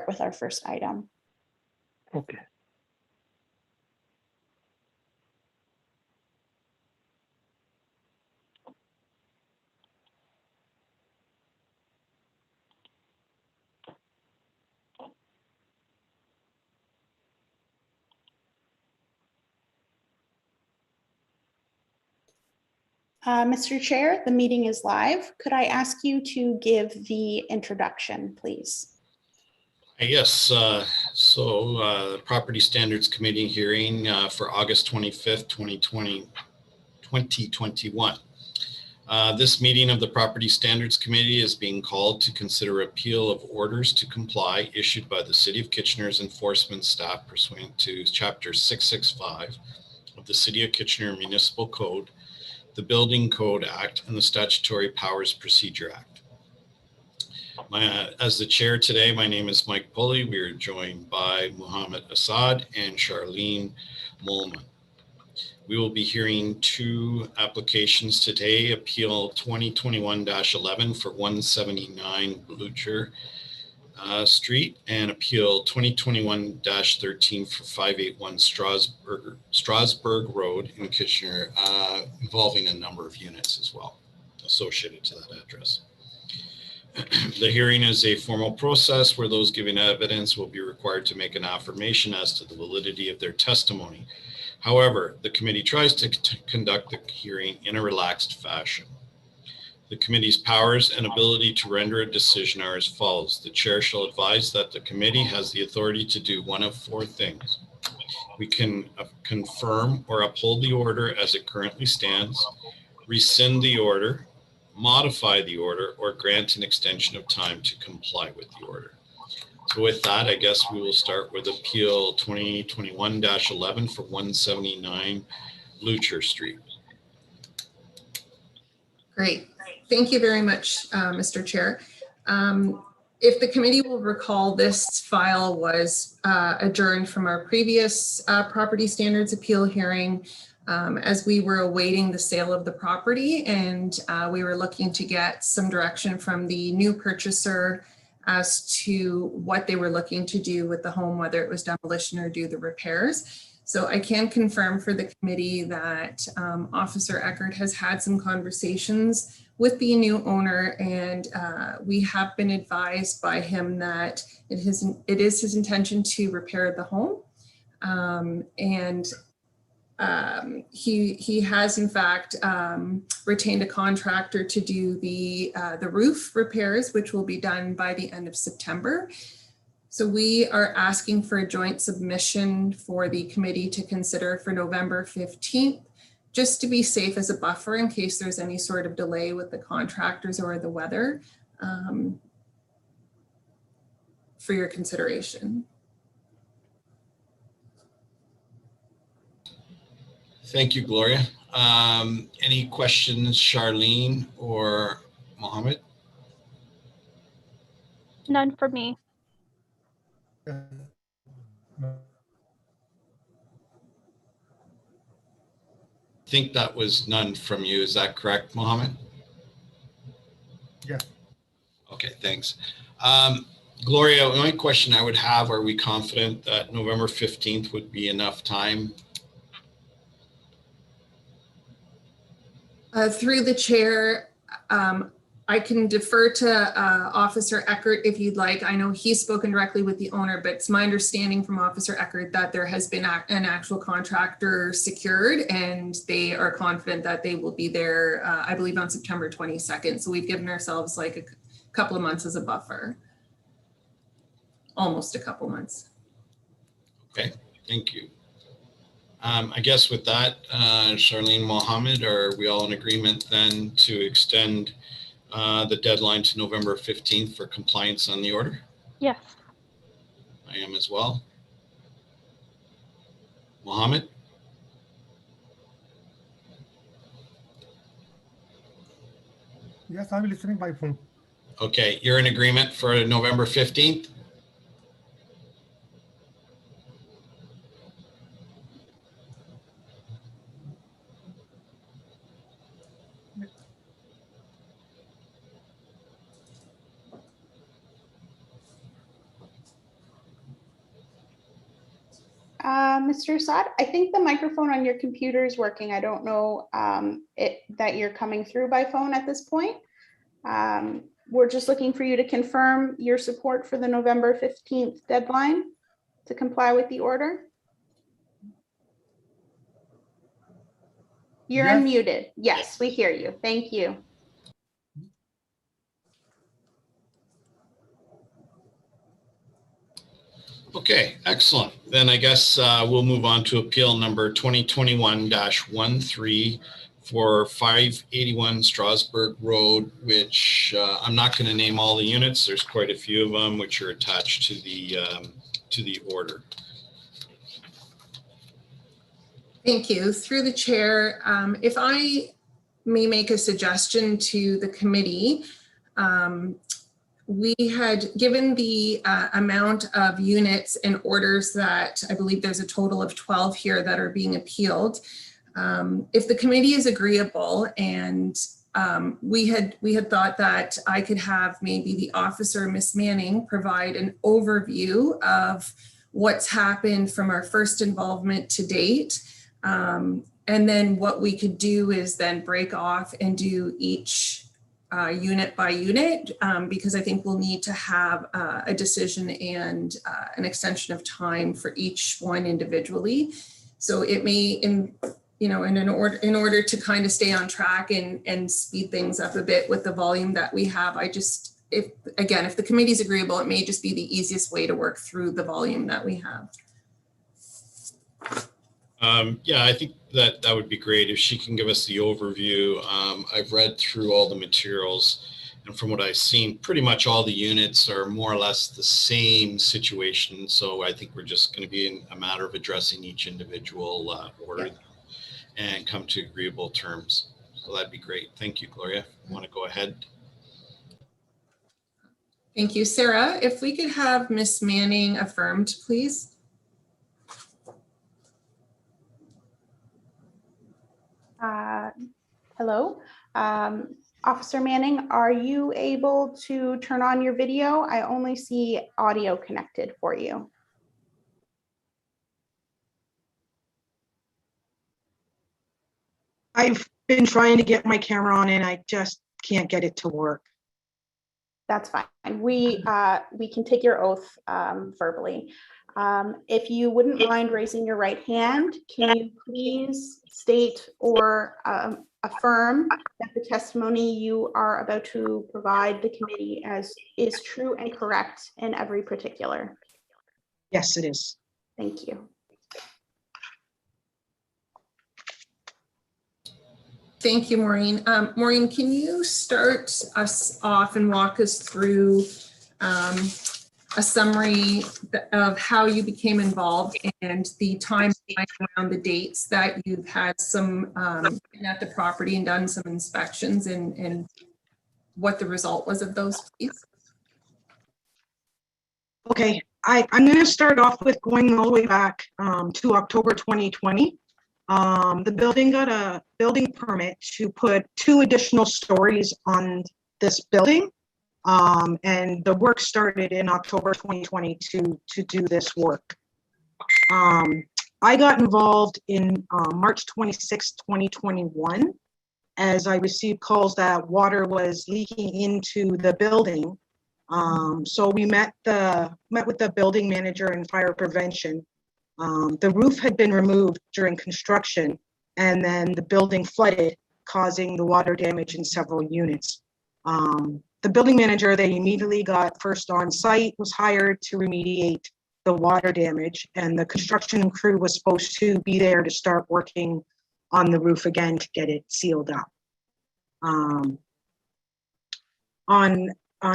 start with our first item. Okay. Mr. Chair, the meeting is live. Could I ask you to give the introduction, please? Yes, the Property Standards Committee hearing for August 25th, 2021. This meeting of the Property Standards Committee is being called to consider appeal of orders to comply issued by the City of Kitchener's enforcement staff pursuant to Chapter 665 of the City of Kitchener Municipal Code, the Building Code Act, and the Statutory Powers Procedure Act. As the chair today, my name is Mike Pulley. We are joined by Muhammad Assad and Charlene Molman. We will be hearing two applications today: Appeal 2021-11 for 179 Blucher Street, and Appeal 2021-13 for 581 Strasburg Road in Kitchener, involving a number of units as well associated to that address. The hearing is a formal process where those giving evidence will be required to make an affirmation as to the validity of their testimony. However, the committee tries to conduct the hearing in a relaxed fashion. The committee's powers and ability to render a decision are as follows. The chair shall advise that the committee has the authority to do one of four things. We can confirm or uphold the order as it currently stands, rescind the order, modify the order, or grant an extension of time to comply with the order. So with that, I guess we will start with Appeal 2021-11 for 179 Blucher Street. Great. Thank you very much, Mr. Chair. If the committee will recall, this file was adjourned from our previous property standards appeal hearing as we were awaiting the sale of the property, and we were looking to get some direction from the new purchaser as to what they were looking to do with the home, whether it was demolition or do the repairs. So I can confirm for the committee that Officer Eckert has had some conversations with the new owner, and we have been advised by him that it is his intention to repair the home. He has in fact retained a contractor to do the roof repairs, which will be done by the end of September. So we are asking for a joint submission for the committee to consider for November 15th, just to be safe as a buffer in case there's any sort of delay with the contractors or the weather, for your consideration. Thank you, Gloria. Any questions, Charlene or Mohammed? None for me. I think that was none from you. Is that correct, Mohammed? Yeah. Okay, thanks. Gloria, the only question I would have, are we confident that November 15th would be enough time? Through the chair, I can defer to Officer Eckert if you'd like. I know he's spoken directly with the owner, but it's my understanding from Officer Eckert that there has been an actual contractor secured, and they are confident that they will be there, I believe, on September 22nd. So we've given ourselves like a couple of months as a buffer. Almost a couple months. Okay, thank you. I guess with that, Charlene, Mohammed, are we all in agreement then to extend the deadline to November 15th for compliance on the order? Yes. I am as well. Mohammed? Yes, I'm listening by phone. Okay, you're in agreement for November 15th? Mr. Assad, I think the microphone on your computer is working. I don't know that you're coming through by phone at this point. We're just looking for you to confirm your support for the November 15th deadline to comply with the order. You're Yes. unmuted. Yes, we hear you. Thank you. Okay, excellent. Then I guess we'll move on to appeal number 2021-13 for 581 Strasburg Road, which I'm not going to name all the units. There's quite a few of them which are attached to the order. Thank you. Through the chair, if I may make a suggestion to the committee, we had given the amount of units and orders that I believe there's a total of 12 here that are being appealed. If the committee is agreeable, and we had thought that I could have maybe the officer, Miss Manning, provide an overview of what's happened from our first involvement to date. And then what we could do is then break off and do each unit by unit, because I think we'll need to have a decision and an extension of time for each one individually. So it may, in order to kind of stay on track and speed things up a bit with the volume that we have, if the committee's agreeable, it may just be the easiest way to work through the volume that we have. Yeah, I think that would be great if she can give us the overview. I've read through all the materials, and from what I've seen, pretty much all the units are more or less the same situation. So I think we're just going to be in a matter of addressing each individual order and come to agreeable terms. So that'd be great. Thank you, Gloria. You want to go ahead? Thank you, Sarah. If we could have Miss Manning affirmed, please. Hello, Officer Manning, are you able to turn on your video? I only see audio connected for you. I've been trying to get my camera on and I just can't get it to work. That's fine. We can take your oath verbally. If you wouldn't mind raising your right hand, can you please state or affirm that the testimony you are about to provide the committee is true and correct in every particular? Yes, it is. Thank you. Thank you, Maureen. Maureen, can you start us off and walk us through a summary of how you became involved and the timeline around the dates that you've had some been at the property and done some inspections, and what the result was of those, please? Okay, I'm going to start off with going all the way back to October 2020. The building got a building permit to put 2 additional stories on this building. And the work started in October 2020 to do this work. I got involved in March 26, 2021, as I received calls that water was leaking into the building. So we met with the building manager and fire prevention. The roof had been removed during construction, and then the building flooded, causing the water damage in several units. The building manager, they immediately got first on site, was hired to remediate the water damage, and the construction crew was supposed to be there to start working on the roof again to get it sealed up. On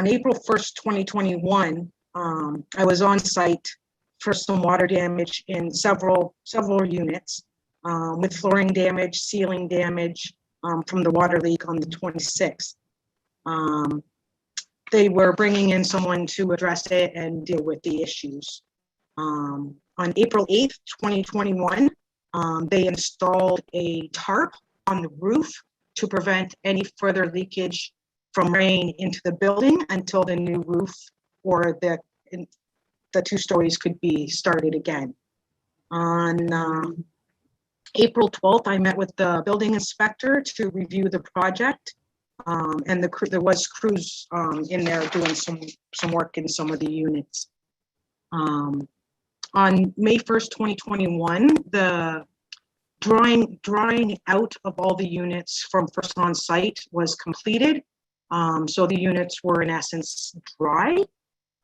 April 1st, 2021, I was on site for some water damage in several units, with flooring damage, ceiling damage from the water leak on the 26th. They were bringing in someone to address it and deal with the issues. On April 8th, 2021, they installed a tarp on the roof to prevent any further leakage from rain into the building until the new roof or the 2 stories could be started again. On April 12th, I met with the building inspector to review the project. And there was crews in there doing some work in some of the units. On May 1st, 2021, the drying out of all the units from First On Site was completed. So the units were in essence dry.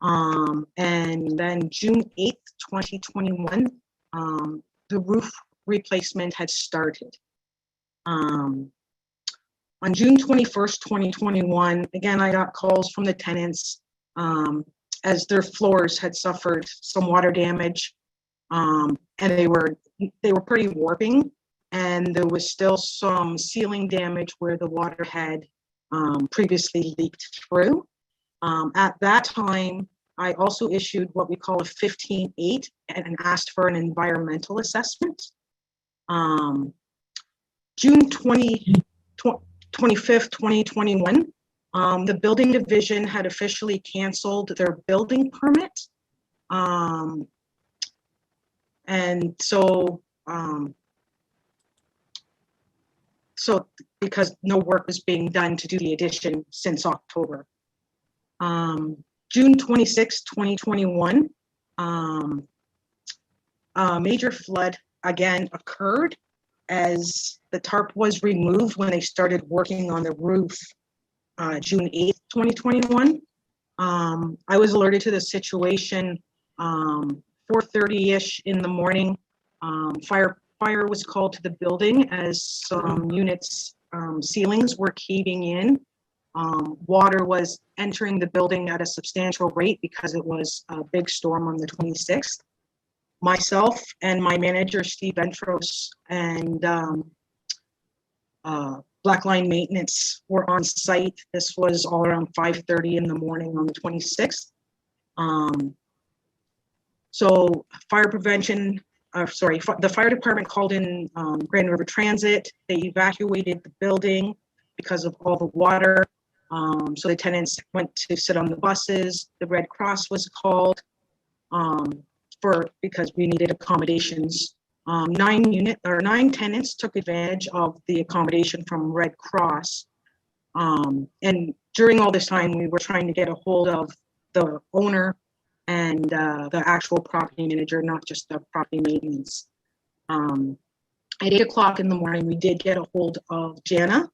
And then June 8th, 2021, the roof replacement had started. On June 21st, 2021, again, I got calls from the tenants as their floors had suffered some water damage, and they were pretty warping, and there was still some ceiling damage where the water had previously leaked through. At that time, I also issued what we call a 15-8 and asked for an environmental assessment. June 25th, 2021, the building division had officially canceled their building permit. And so because no work was being done to do the addition since October. June 26, 2021, a major flood again occurred as the tarp was removed when they started working on the roof June 8th, 2021. I was alerted to the situation 4:30-ish in the morning. Fire was called to the building as some units ceilings were caving in. Water was entering the building at a substantial rate because it was a big storm on the 26th. Myself and my manager, Steve Ventros, and Blackline Maintenance were on site. This was all around 5:30 in the morning on the 26th. So fire prevention, the fire department called in Grand River Transit. They evacuated the building because of all the water. So the tenants went to sit on the buses. The Red Cross was called because we needed accommodations. 9 tenants took advantage of the accommodation from Red Cross. And during all this time, we were trying to get a hold of the owner and the actual property manager, not just the property maintenance. At 8 o'clock in the morning, we did get a hold of Jana,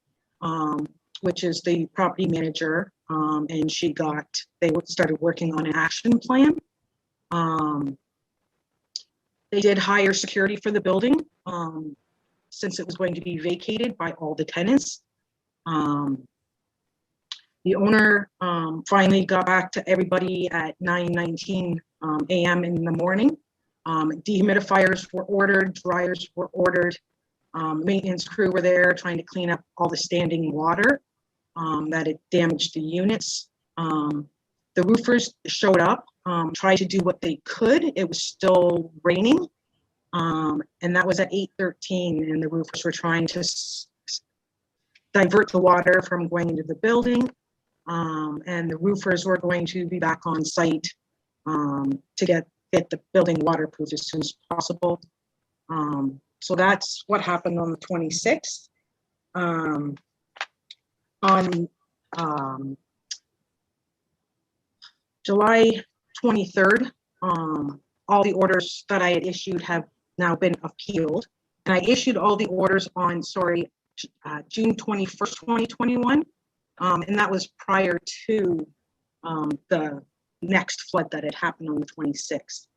which is the property manager, and they started working on an action plan. They did hire security for the building since it was going to be vacated by all the tenants. The owner finally got back to everybody at 9:19 a.m. in the morning. Dehumidifiers were ordered, dryers were ordered. Maintenance crew were there trying to clean up all the standing water that had damaged the units. The roofers showed up, tried to do what they could. It was still raining, and that was at 8:13, and the roofers were trying to divert the water from going into the building, and the roofers were going to be back on site to get the building waterproof as soon as possible. So that's what happened on the 26th. On July 23rd, all the orders that I had issued have now been appealed. And I issued all the orders on, June 21st, 2021. And that was prior to the next flood that had happened on the 26th.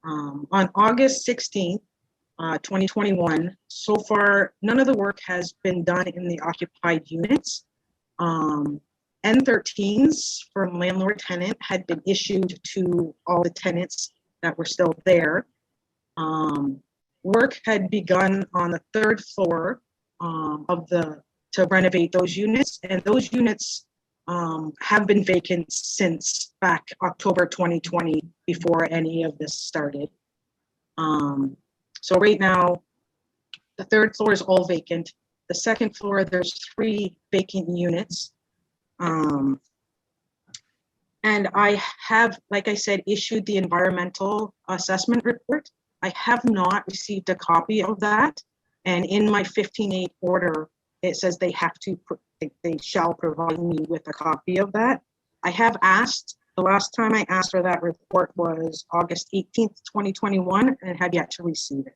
On August 16th, 2021, so far, none of the work has been done in the occupied units. N13s from landlord tenant had been issued to all the tenants that were still there. Work had begun on the 3rd floor to renovate those units, and those units have been vacant since back October 2020, before any of this started. So right now, the 3rd floor is all vacant. The 2nd floor, there's 3 vacant units. And I have, like I said, issued the environmental assessment report. I have not received a copy of that. And in my 15-8 order, it says they shall provide me with a copy of that. I have asked, the last time I asked for that report was August 18th, 2021, and had yet to receive it.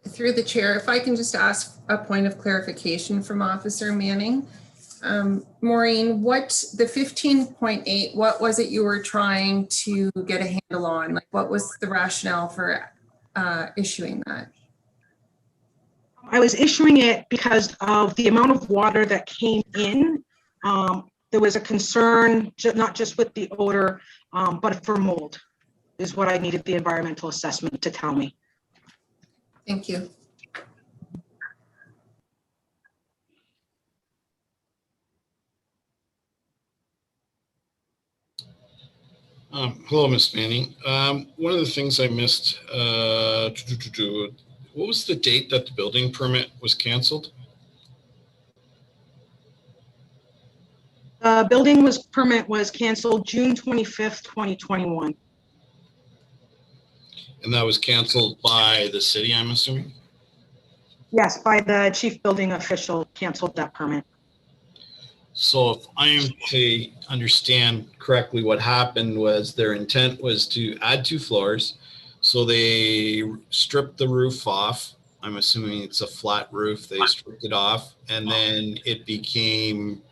Through the chair, if I can just ask a point of clarification from Officer Manning. Maureen, the 15.8, what was it you were trying to get a handle on? Like, what was the rationale for issuing that? I was issuing it because of the amount of water that came in. There was a concern, not just with the odor, but for mold is what I needed the environmental assessment to tell me. Thank you. Hello, Ms. Manning. One of the things I missed, what was the date that the building permit was canceled? Building permit was canceled June 25th, 2021. And that was canceled by the city, I'm assuming? Yes, by the chief building official canceled that permit. So if I am to understand correctly, what happened was their intent was to add 2 floors. So they stripped the roof off. I'm assuming it's a flat roof. They stripped it off and then it became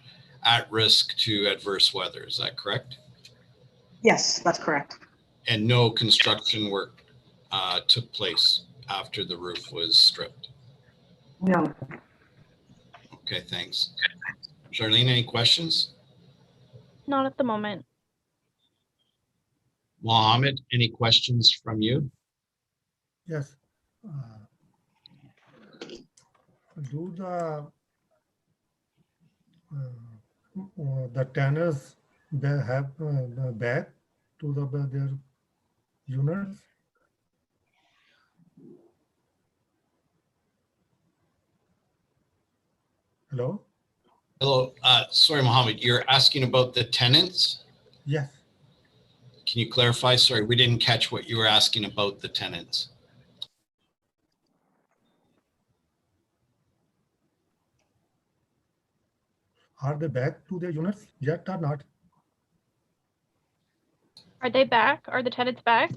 at risk to adverse weather. Is that correct? Yes, that's correct. And no construction work took place after the roof was stripped? No. Okay, thanks. Charlene, any questions? Not at the moment. Mohammed, any questions from you? Yes. Do the tenants they have the back to their units? Hello? Hello, sorry, Mohammed, you're asking about the tenants? Yes. Can you clarify? Sorry, we didn't catch what you were asking about the tenants. Are they back to their units yet or not? Are they back? Are the tenants back?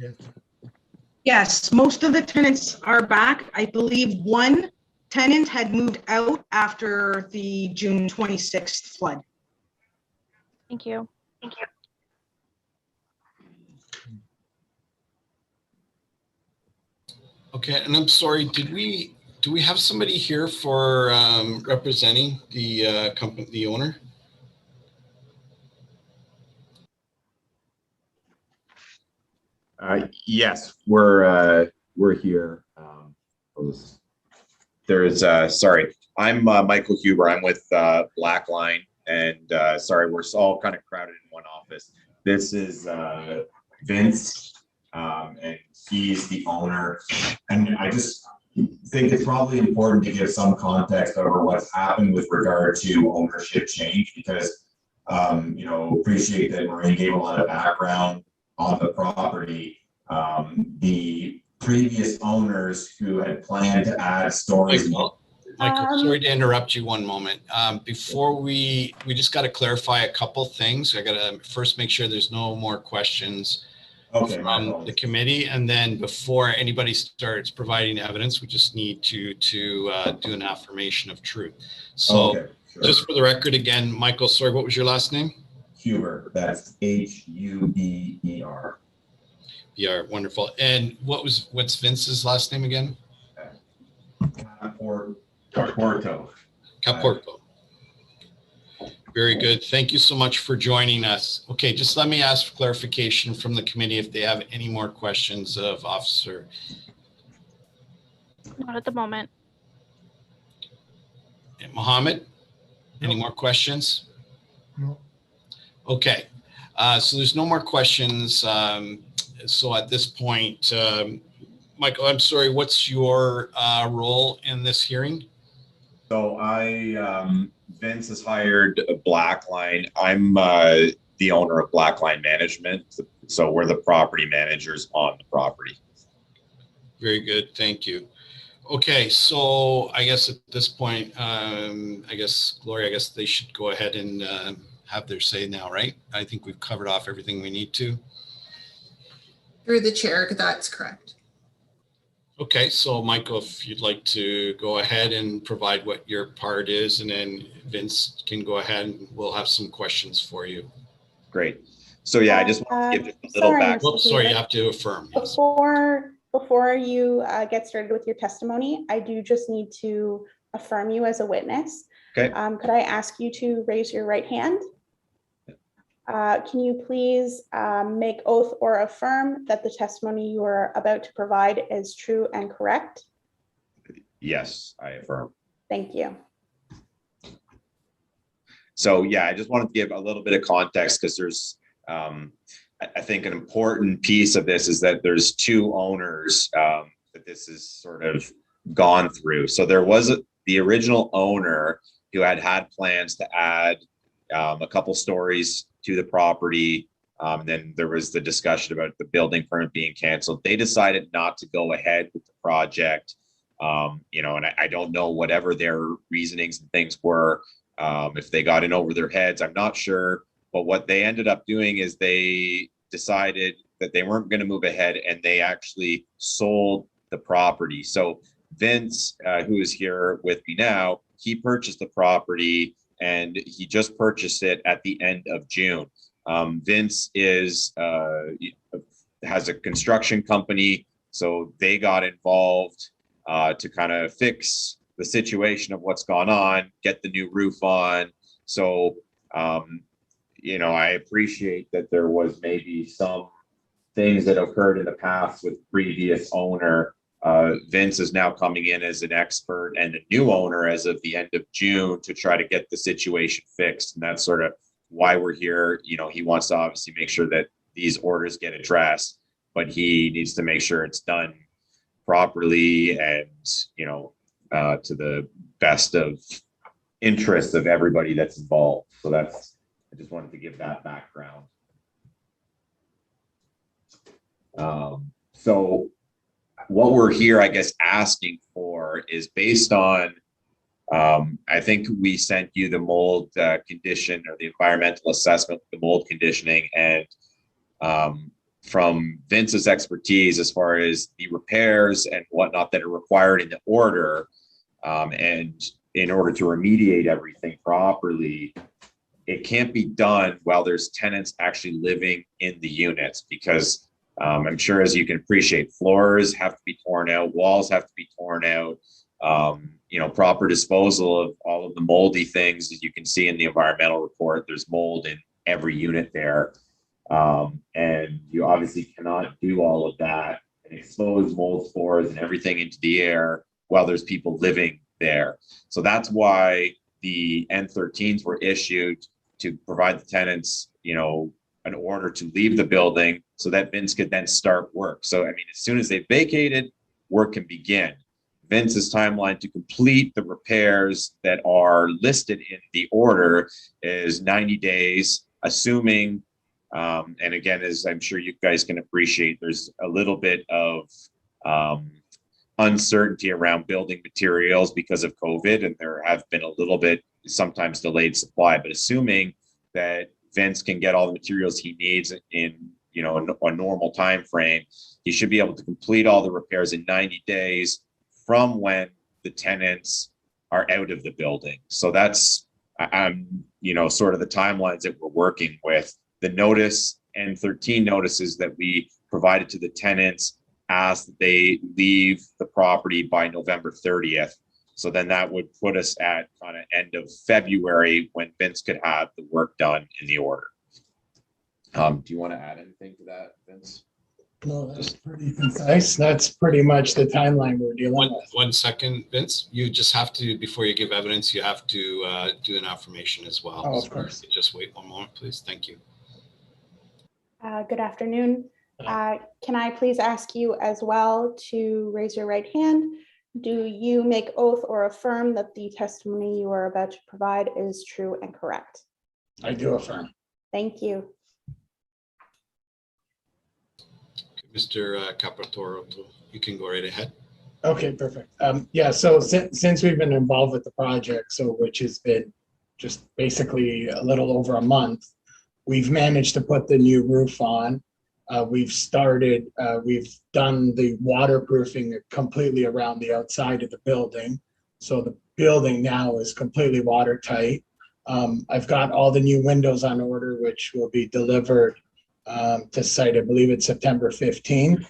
Yes. Yes, most of the tenants are back. I believe one tenant had moved out after the June 26th flood. Thank you. Okay, and I'm sorry, do we have somebody here for representing the company, the owner? Yes, we're here. Sorry, I'm Michael Huber. I'm with Blackline, and sorry, we're all kind of crowded in one office. This is Vince, and he's the owner. And I just think it's probably important to give some context over what's happened with regard to ownership change, because appreciate that Maureen gave a lot of background on the property. The previous owners who had planned to add storage. Michael, sorry to interrupt you one moment. Before we just got to clarify a couple things. I got to first make sure there's no more questions from the committee. And then before anybody starts providing evidence, we just need to do an affirmation of truth. So Okay, sure. Just for the record again, Michael, sorry, what was your last name? Huber, that's Huber. Yeah, wonderful. And what's Vince's last name again? Caporto. Caporto. Very good. Thank you so much for joining us. Okay, just let me ask for clarification from the committee if they have any more questions of Officer. Not at the moment. Mohammed, any No. more questions? No. Okay, so there's no more questions. So at this point, Michael, I'm sorry, what's your role in this hearing? So Vince has hired Blackline. I'm the owner of Blackline Management. So we're the property managers on the property. Very good, thank you. Okay, so I guess at this point, I guess, Gloria, I guess they should go ahead and have their say now, right? I think we've covered off everything we need to. Through the chair, that's correct. Okay, so Michael, if you'd like to go ahead and provide what your part is, and then Vince can go ahead and we'll have some questions for you. Great. So yeah, I just want to give just a little sorry, back. Whoops, sorry, you have to affirm. Yes. Before you get started with your testimony, I do just need to affirm you as a witness. Okay. Could I ask you to raise your right hand? Can you please make oath or affirm that the testimony you are about to provide is true and correct? Yes, I affirm. Thank you. So yeah, I just wanted to give a little bit of context because there's, I think an important piece of this is that there's two owners that this is sort of gone through. So there was the original owner who had plans to add a couple stories to the property. Then there was the discussion about the building permit being canceled. They decided not to go ahead with the project. You know, and I don't know whatever their reasonings and things were. If they got in over their heads, I'm not sure. But what they ended up doing is they decided that they weren't going to move ahead, and they actually sold the property. So Vince, who is here with me now, he purchased the property, and he just purchased it at the end of June. Vince is has a construction company, so they got involved to kind of fix the situation of what's gone on, get the new roof on. So, you know, I appreciate that there was maybe some things that occurred in the past with previous owner. Vince is now coming in as an expert and a new owner as of the end of June to try to get the situation fixed. And that's sort of why we're here. You know, he wants to obviously make sure that these orders get addressed, but he needs to make sure it's done properly and, you know, to the best of interest of everybody that's involved. So that's, I just wanted to give that background. So what we're here, I guess, asking for is based on, I think we sent you the mold condition or the environmental assessment, the mold conditioning, and from Vince's expertise as far as the repairs and whatnot that are required in the order, and in order to remediate everything properly, it can't be done while there's tenants actually living in the units, because I'm sure, as you can appreciate, floors have to be torn out, walls have to be torn out, you know, proper disposal of all of the moldy things. As you can see in the environmental report, there's mold in every unit there. And you obviously cannot do all of that and expose mold spores and everything into the air while there's people living there. So that's why the N13s were issued, to provide the tenants, you know, an order to leave the building so that Vince could then start work. So, I mean, as soon as they vacated, work can begin. Vince's timeline to complete the repairs that are listed in the order is 90 days, assuming, and again, as I'm sure you guys can appreciate, there's a little bit of uncertainty around building materials because of COVID, and there have been a little bit sometimes delayed supply, but assuming that Vince can get all the materials he needs in, you know, a normal time frame, he should be able to complete all the repairs in 90 days from when the tenants are out of the building. So that's, you know, sort of the timelines that we're working with. The notice and 13 notices that we provided to the tenants asked that they leave the property by November 30th. So then that would put us at kind of end of February when Vince could have the work done in the order. Do you want to add anything to that, Vince? No, that's pretty concise. That's pretty much the timeline we're dealing with. 1 second, Vince. You just have to, before you give evidence, you have to do an affirmation as well. Oh, of course. Just wait one moment, please. Thank you. Good afternoon. Can I please ask you as well to raise your right hand? Do you make oath or affirm that the testimony you are about to provide is true and correct? I do affirm. Thank you. Mr. Capratoro, you can go right ahead. Okay, perfect. Yeah, so since we've been involved with the project, so which has been just basically a little over a month, we've managed to put the new roof on. We've done the waterproofing completely around the outside of the building. So the building now is completely watertight. I've got all the new windows on order, which will be delivered to site, I believe it's September 15th.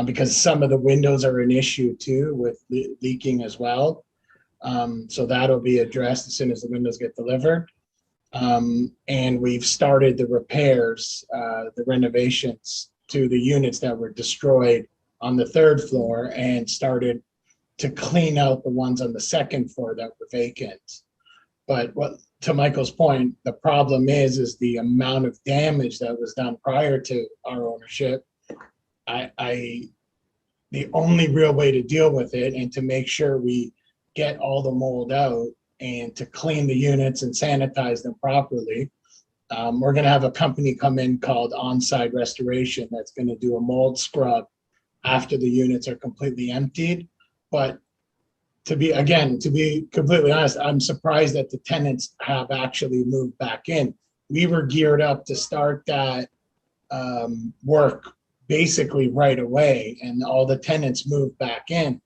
Because some of the windows are an issue too with leaking as well. So that'll be addressed as soon as the windows get delivered. And we've started the repairs, the renovations to the units that were destroyed on the 3rd floor and started to clean out the ones on the 2nd floor that were vacant. But to Michael's point, the problem is the amount of damage that was done prior to our ownership. The only real way to deal with it and to make sure we get all the mold out and to clean the units and sanitize them properly, we're going to have a company come in called On-Site Restoration that's going to do a mold scrub after the units are completely emptied. But to be completely honest, I'm surprised that the tenants have actually moved back in. We were geared up to start that work basically right away, and all the tenants moved back in.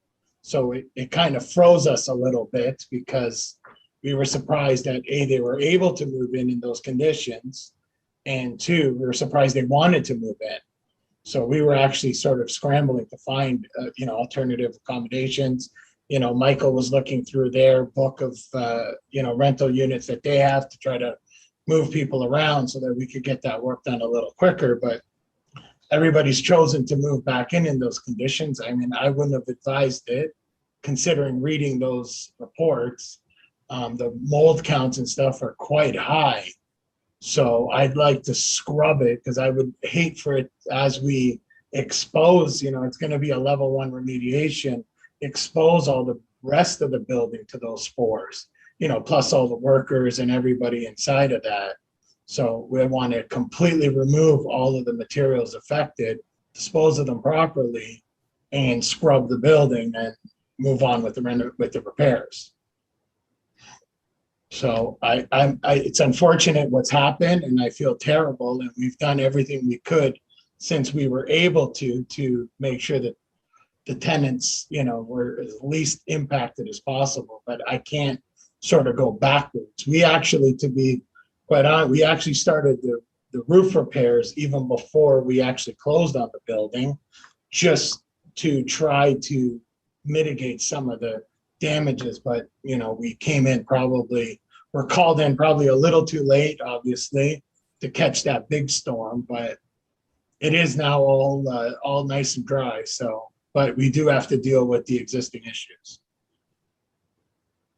So it kind of froze us a little bit because we were surprised that A, they were able to move in those conditions, and 2, we were surprised they wanted to move in. So we were actually sort of scrambling to find alternative accommodations. Michael was looking through their book of rental units that they have to try to move people around so that we could get that work done a little quicker. But everybody's chosen to move back in those conditions. I mean, I wouldn't have advised it, considering reading those reports. The mold counts and stuff are quite high. So I'd like to scrub it because I would hate for it as we expose, it's going to be a level 1 remediation, expose all the rest of the building to those spores, plus all the workers and everybody inside of that. So we want to completely remove all of the materials affected, dispose of them properly, and scrub the building and move on with the repairs. So it's unfortunate what's happened, and I feel terrible. And we've done everything we could since we were able to make sure that the tenants, were as least impacted as possible. But I can't sort of go backwards. We actually, to be quite honest, we actually started the roof repairs even before we actually closed on the building, just to try to mitigate some of the damages. But we were called in probably a little too late, obviously, to catch that big storm. But it is now all nice and dry. So, but we do have to deal with the existing issues.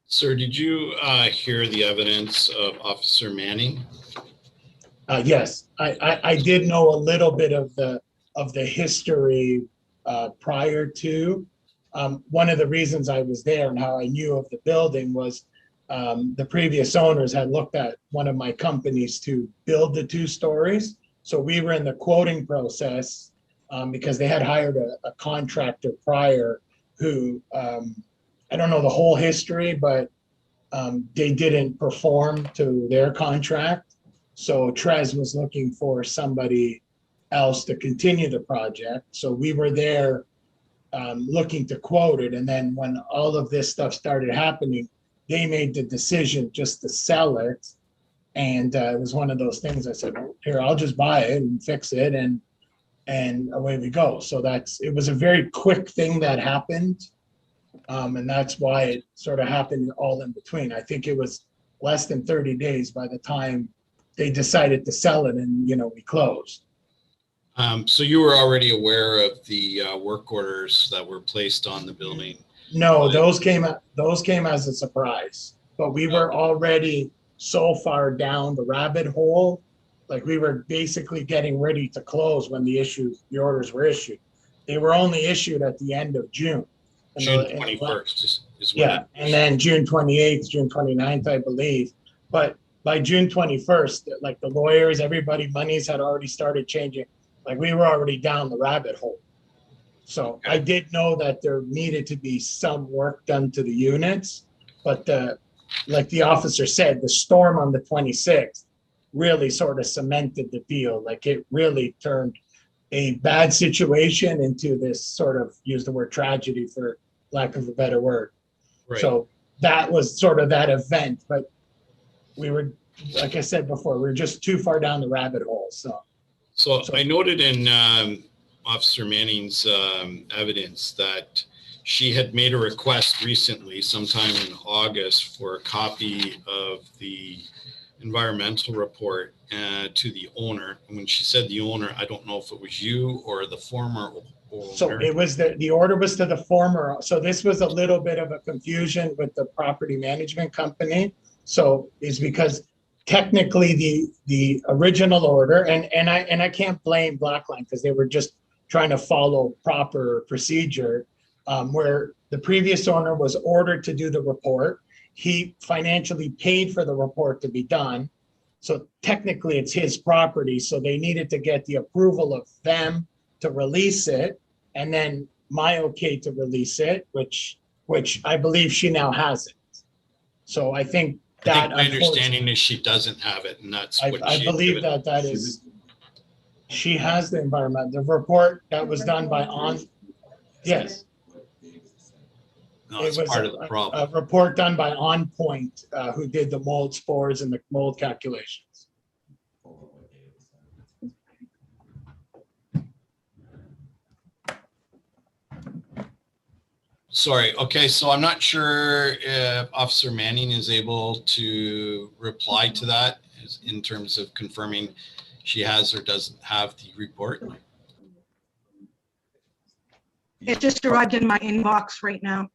Sir, did you hear the evidence of Officer Manning? Yes, I did know a little bit of the history prior to. One of the reasons I was there and how I knew of the building was the previous owners had looked at one of my companies to build the 2 stories. So we were in the quoting process because they had hired a contractor prior who, I don't know the whole history, but they didn't perform to their contract. So Trez was looking for somebody else to continue the project. So we were there looking to quote it. And then when all of this stuff started happening, they made the decision just to sell it. And it was one of those things I said, here, I'll just buy it and fix it. And away we go. So it was a very quick thing that happened. And that's why it sort of happened all in between. I think it was less than 30 days by the time they decided to sell it and, we closed. So you were already aware of the work orders that were placed on the building? No, those came as a surprise, but we were already so far down the rabbit hole Like we were basically getting ready to close when the orders were issued. They were only issued at the end of June. And June the- 21st is when. Yeah, and then June 28th, June 29th, I believe. But by June 21st, like the lawyers, everybody, monies had already started changing. Like we were already down the rabbit hole. So I did know that there needed to be some work done to the units, but like the officer said, the storm on the 26th really sort of cemented the deal. Like it really turned a bad situation into this sort of, use the word tragedy for lack of a better word. Right. So that was sort of that event, but we were, like I said before, we were just too far down the rabbit hole. So I noted in Officer Manning's evidence that she had made a request recently, sometime in August, for a copy of the environmental report to the owner. And when she said the owner, I don't know if it was you or the former owner. So it was the order was to the former. So this was a little bit of a confusion with the property management company. So it's because technically the original order, and I can't blame Blackline because they were just trying to follow proper procedure, where the previous owner was ordered to do the report. He financially paid for the report to be done. So technically it's his property. So they needed to get the approval of them to release it, and then my okay to release it, which I believe she now has it. So I think that, my understanding is she doesn't have it, and that's what I she had believe given. that is, she has the environment, the report that was done by yes. No, it's part of the problem. A report done by On Point, who did the mold spores and the mold calculations. Sorry. Okay. So I'm not sure if Officer Manning is able to reply to that in terms of confirming she has or doesn't have the report. It just arrived in my inbox right now.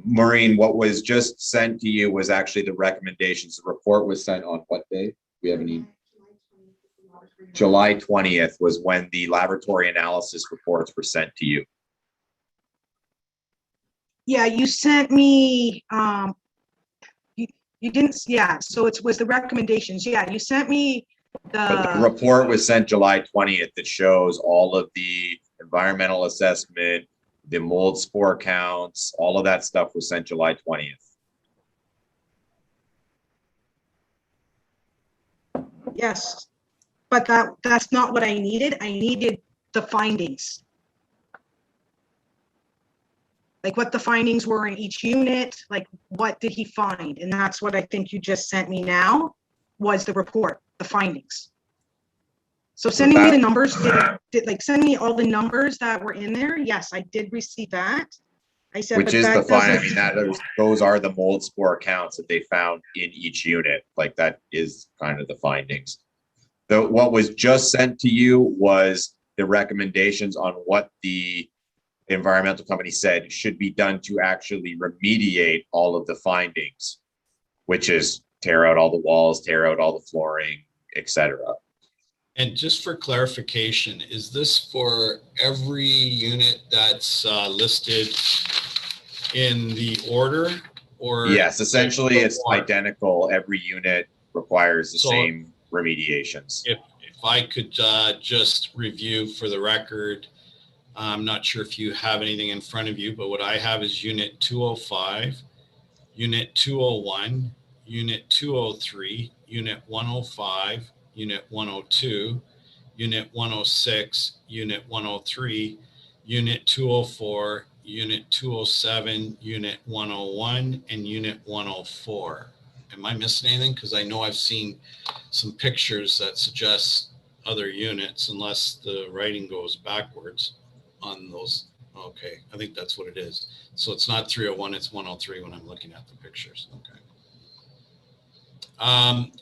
Maureen, what was just sent to you was actually the recommendations. The report was sent on what day? We have any? July 20th was when the laboratory analysis reports were sent to you. Yeah, you sent me, you didn't, yeah, so it was the recommendations. Yeah, you sent me But the report was sent July 20th that shows all of the environmental assessment, the mold spore counts, all of that stuff was sent July 20th. Yes, but that's not what I needed. I needed the findings. Like what the findings were in each unit, like what did he find? And that's what I think you just sent me now, was the report, the findings. So sending me the numbers, did like send me all the numbers that were in there? Yes, I did receive that. I said, Which but is that the fine. I doesn't- mean, those are the mold spore counts that they found in each unit. Like that is kind of the findings. What was just sent to you was the recommendations on what the environmental company said should be done to actually remediate all of the findings, which is tear out all the walls, tear out all the flooring, etc. And just for clarification, is this for every unit that's listed in the order, or? Yes, essentially it's Or- identical. Every unit requires the So- same remediations. If I could just review for the record, I'm not sure if you have anything in front of you, but what I have is Unit 205, Unit 201, Unit 203, Unit 105, Unit 102, Unit 106, Unit 103, Unit 204, Unit 207, Unit 101, and Unit 104. Am I missing anything? Because I know I've seen some pictures that suggest other units, unless the writing goes backwards on those. Okay, I think that's what it is. So it's not 301, it's 103 when I'm looking at the pictures. Okay.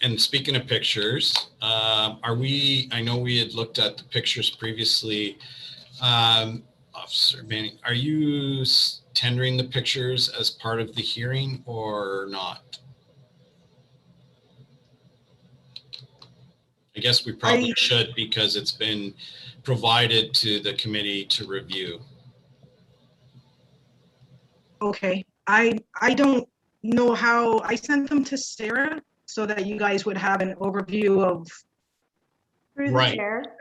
And speaking of pictures, I know we had looked at the pictures previously. Officer Manning, are you tendering the pictures as part of the hearing or not? I guess we probably should because it's been provided to the committee to review. Okay, I don't know how, I sent them to Sarah so that you guys would have an overview of, Through the Right. chair.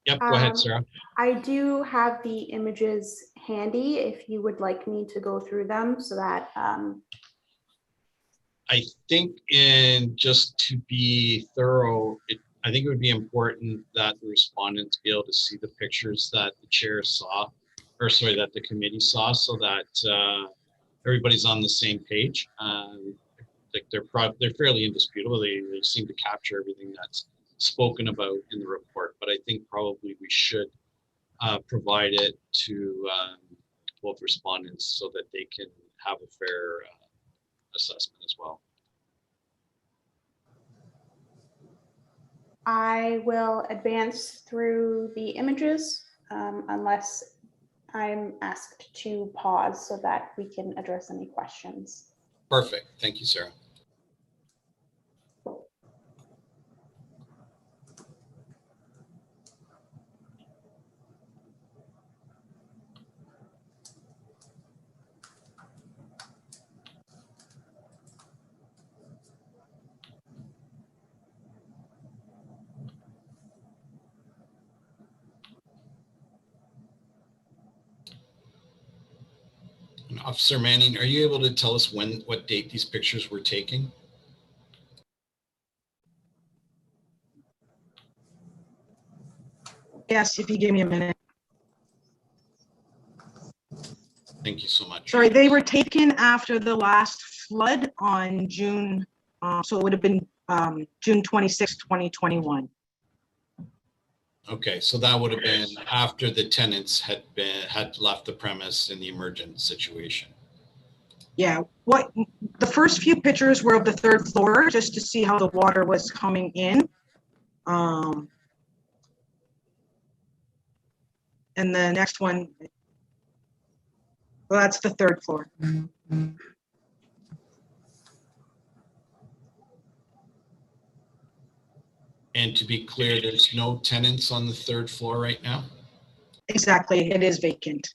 Yep, go ahead, Um, Sarah. I do have the images handy if you would like me to go through them so that, I think just to be thorough, I think it would be important that the respondents be able to see the pictures that the chair saw, or sorry, that the committee saw, so that everybody's on the same page. Like they're fairly indisputable. They seem to capture everything that's spoken about in the report, but I think probably we should provide it to both respondents so that they can have a fair assessment as well. I will advance through the images unless I'm asked to pause so that we can address any questions. Perfect. Thank you, Sarah. And Officer Manning, are you able to tell us what date these pictures were taken? yes, if you give me a minute. Thank you so much. Sorry, they were taken after the last flood on June, so it would have been June 26, 2021. Okay, so that would have been after the tenants had left the premise in the emergent situation. Yeah, the first few pictures were of the third floor, just to see how the water was coming in. And the next one, well, that's the third floor. And to be clear, there's no tenants on the third floor right now? Exactly, it is vacant.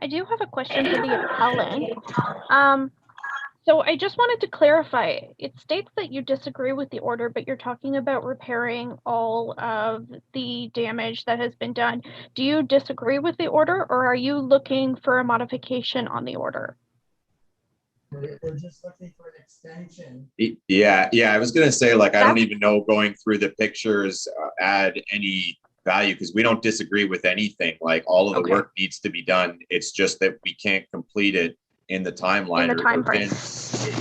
I do have a question for the appellant. So I just wanted to clarify, it states that you disagree with the order, but you're talking about repairing all of the damage that has been done. Do you disagree with the order, or are you looking for a modification on the order? We're just looking for an extension. Yeah, I was gonna say, like, I don't even know going through the pictures add any value because we don't disagree with anything. Like, all of the Okay. work needs to be done. It's just that we can't complete it in the timeline. In the or time frame.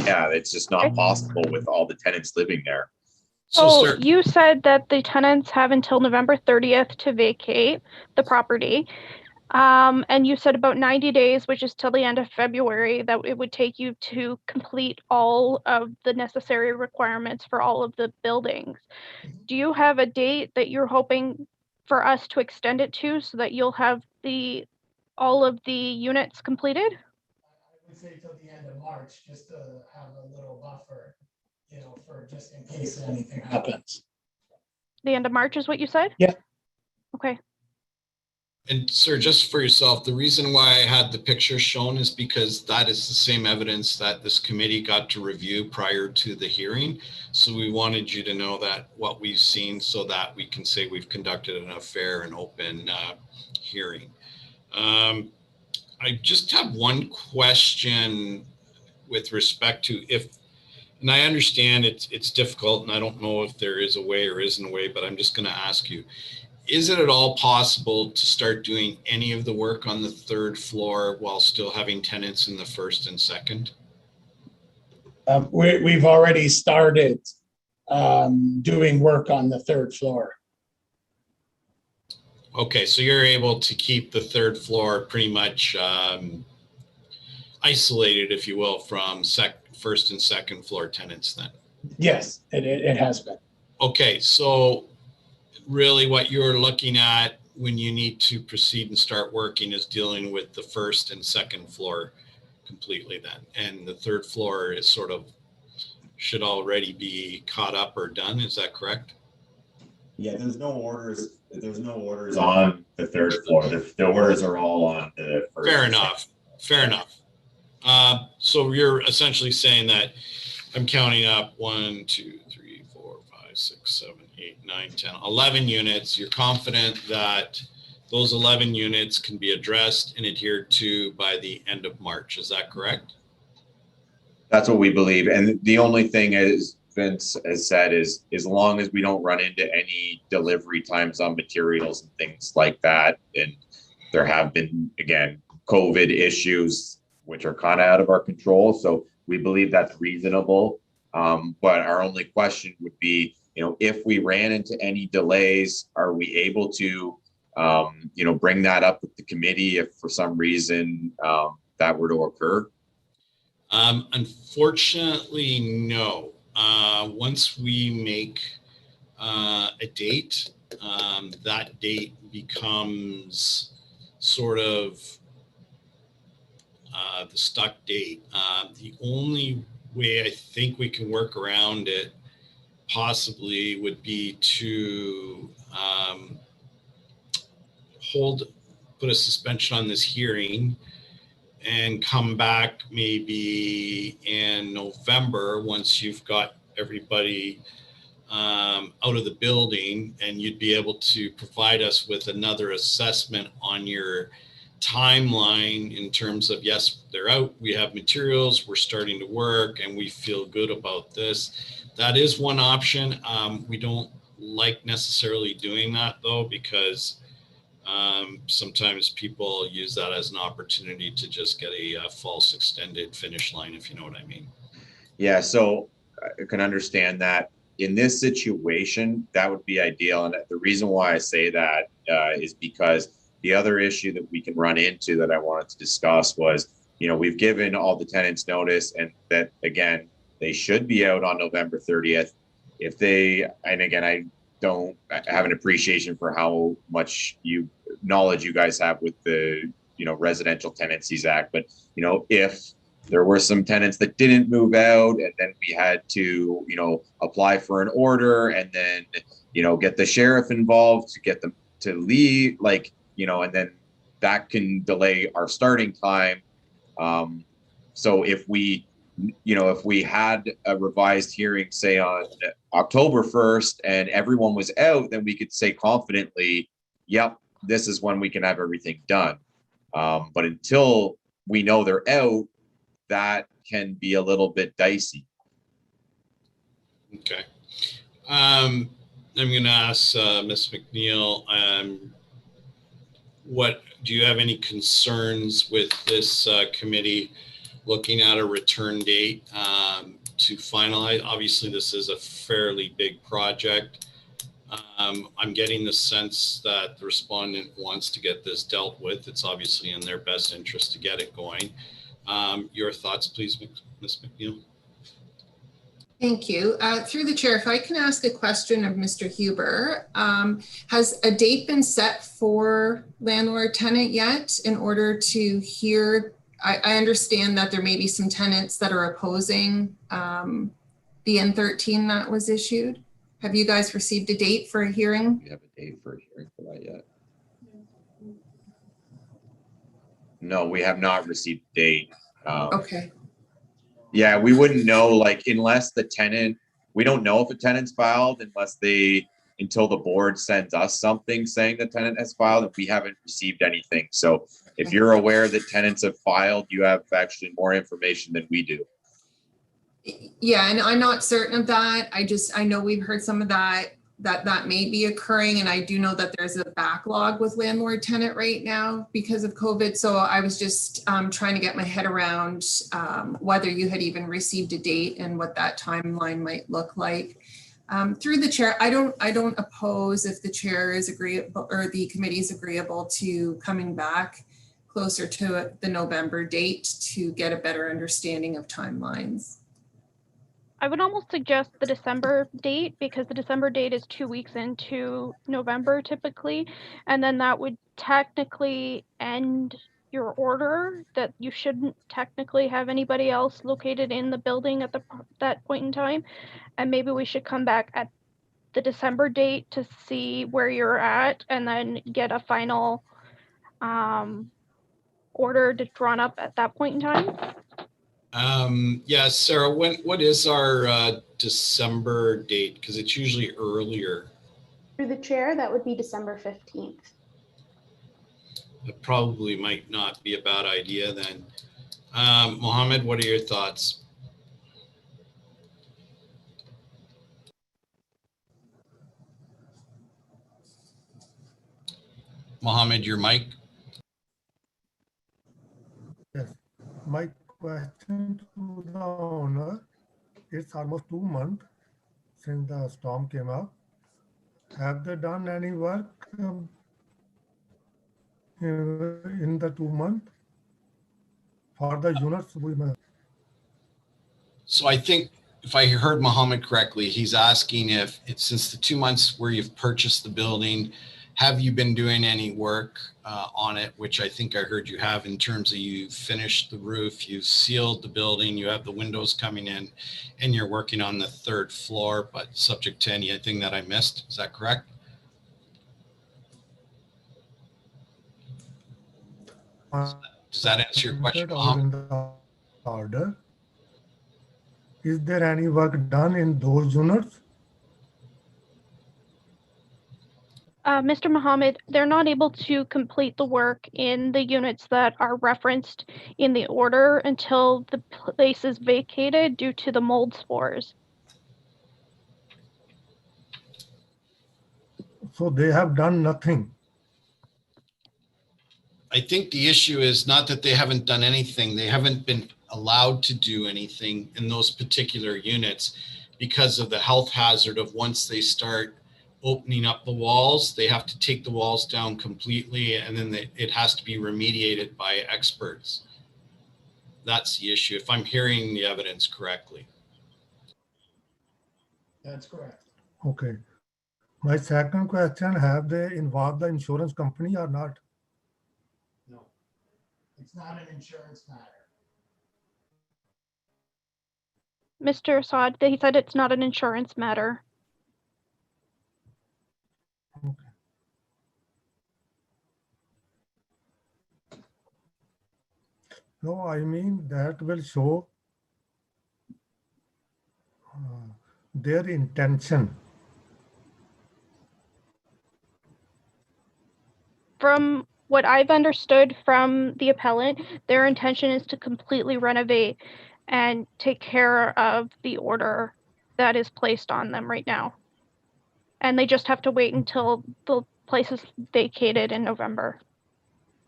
Yeah, it's just not Okay. possible with all the tenants living there. So sir, you said that the tenants have until November 30th to vacate the property. And you said about 90 days, which is till the end of February, that it would take you to complete all of the necessary requirements for all of the buildings. Do you have a date that you're hoping for us to extend it to so that you'll have all of the units completed? I would say till the end of March, just to have a little buffer, for just in case anything happens. The end of March is what you said? Yeah. Okay. and sir, just for yourself, the reason why I had the picture shown is because that is the same evidence that this committee got to review prior to the hearing. So we wanted you to know that what we've seen so that we can say we've conducted a fair and open hearing. I just have one question with respect to and I understand it's difficult and I don't know if there is a way or isn't a way, but I'm just going to ask you, is it at all possible to start doing any of the work on the third floor while still having tenants in the first and second? We've already started doing work on the third floor. Okay, so you're able to keep the third floor pretty much isolated, if you will, from first and second floor tenants then? Yes, it has been. Okay, so really what you're looking at when you need to proceed and start working is dealing with the first and second floor completely then. And the third floor is sort of should already be caught up or done. Is that correct? Yeah, there's no orders. There's no orders on the third floor. The orders are all on the first. Fair enough. Fair enough. So you're essentially saying that I'm counting up 1, 2, 3, 4, 5, 6, 7, 8, 9, 10, 11 units. You're confident that those 11 units can be addressed and adhered to by the end of March. Is that correct? That's what we believe. And the only thing, as Vince has said, is as long as we don't run into any delivery times on materials and things like that, and there have been, again, COVID issues, which are kind of out of our control. So we believe that's reasonable. But our only question would be, if we ran into any delays, are we able to, bring that up with the committee if for some reason that were to occur? Unfortunately, no. Once we make a date, that date becomes sort of the stuck date. The only way I think we can work around it possibly would be to put a suspension on this hearing and come back maybe in November once you've got everybody out of the building, and you'd be able to provide us with another assessment on your timeline in terms of, yes, they're out, we have materials, we're starting to work, and we feel good about this. That is one option. We don't like necessarily doing that though, because sometimes people use that as an opportunity to just get a false extended finish line, if you know what I mean. Yeah, so I can understand that. In this situation, that would be ideal. And the reason why I say that is because the other issue that we can run into that I wanted to discuss was, we've given all the tenants notice, and that, again, they should be out on November 30th. If they, and again, I have an appreciation for how much knowledge you guys have with the, Residential Tenancies Act. But, if there were some tenants that didn't move out, and then we had to, apply for an order, and then, get the sheriff involved to get them to leave, and then that can delay our starting time. So if we had a revised hearing, say on October 1st, and everyone was out, then we could say confidently, yep, this is when we can have everything done. But until we know they're out, that can be a little bit dicey. Okay. I'm going to ask Ms. McNeil, do you have any concerns with this committee looking at a return date to finalize? Obviously, this is a fairly big project. I'm getting the sense that the respondent wants to get this dealt with. It's obviously in their best interest to get it going. Your thoughts, please, Ms. McNeil. Thank you. Through the chair, if I can ask a question of Mr. Huber, has a date been set for landlord tenant yet in order to hear? I understand that there may be some tenants that are opposing the N13 that was issued. Have you guys received a date for a hearing? We have a date for a hearing for that yet? No, we have not received a date. Okay. Yeah, we wouldn't know, unless the tenant, we don't know if a tenant's filed until the board sends us something saying the tenant has filed, and we haven't received anything. So if you're aware that tenants have filed, you have actually more information than we do. Yeah, and I'm not certain of that. I know we've heard some of that may be occurring. And I do know that there's a backlog with landlord tenant right now because of COVID. So I was just trying to get my head around whether you had even received a date and what that timeline might look like. Through the chair, I don't oppose if the chair is agreeable or the committee is agreeable to coming back closer to the November date to get a better understanding of timelines. I would almost suggest the December date because the December date is 2 weeks into November typically, and then that would technically end your order, that you shouldn't technically have anybody else located in the building at that point in time. And maybe we should come back at the December date to see where you're at and then get a final order drawn up at that point in time. Yeah, Sarah, what is our December date? Because it's usually earlier. Through the chair, that would be December 15th. It probably might not be a bad idea then. Mohammed, what are your thoughts? Mohammed, your mic. Yes. My question to the owner, it's almost 2 months since the storm came up. Have they done any work in the 2 months for the units? So I think if I heard Mohammed correctly, he's asking if it's since the 2 months where you've purchased the building, have you been doing any work on it, which I think I heard you have in terms of you finished the roof, you've sealed the building, you have the windows coming in, and you're working on the 3rd floor, but subject to anything that I missed. Is that correct? Does that answer your question, Mohammed? In the order. Is there any work done in those units? Mr. Mohammed, they're not able to complete the work in the units that are referenced in the order until the place is vacated due to the mold spores. So they have done nothing. I think the issue is not that they haven't done anything. They haven't been allowed to do anything in those particular units because of the health hazard of once they start opening up the walls, they have to take the walls down completely, and then it has to be remediated by experts. That's the issue, if I'm hearing the evidence correctly. That's correct. Okay. My second question, have they involved the insurance company or not? No, it's not an insurance matter. Mr. Assad, he said it's not an insurance matter. Okay. No, I mean that will show their intention. From what I've understood from the appellant, their intention is to completely renovate and take care of the order that is placed on them right now. And they just have to wait until the place is vacated in November.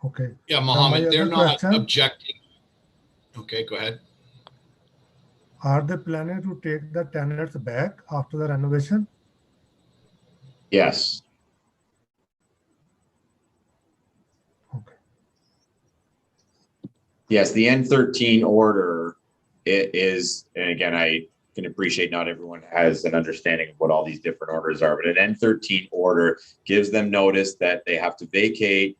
Okay. Yeah, my Mohammed, they're other not question- objecting. Okay, go ahead. Are they planning to take the tenants back after the renovation? Yes. Okay. Yes, the N13 order, it is, and again, I can appreciate not everyone has an understanding of what all these different orders are, but an N13 order gives them notice that they have to vacate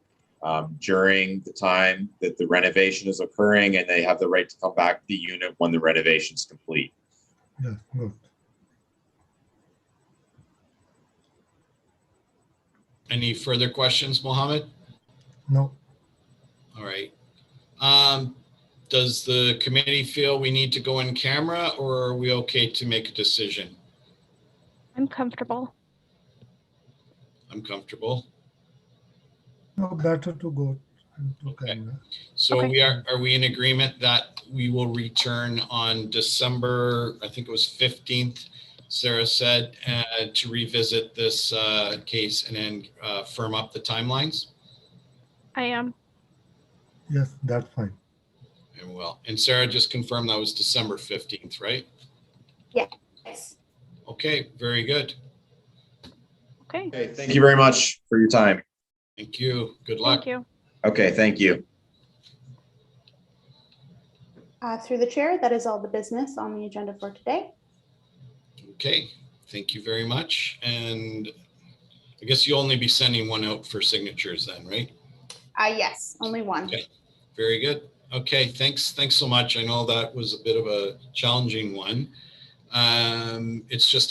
during the time that the renovation is occurring, and they have the right to come back to the unit when the renovation is complete. Yes, good. Any further questions, Mohammed? No, All right. Does the committee feel we need to go in camera, or are we okay to make a decision? I'm comfortable. I'm comfortable. no, better to go into Okay. camera. So Okay. are we in agreement that we will return on December, I think it was 15th, Sarah said, to revisit this case and then firm up the timelines? I am. Yes, that's fine. And well, and Sarah just confirmed that was December 15th, right? Yes. Okay, very good. Okay. Okay, thank you very much for your time. Thank you. Good luck. Thank you. Okay, thank you. Through the chair, that is all the business on the agenda for today. Okay, thank you very much. And I guess you'll only be sending one out for signatures then, right? Yes, only one. Okay. Very good. Okay, thanks so much. I know that was a bit of a challenging one. It's just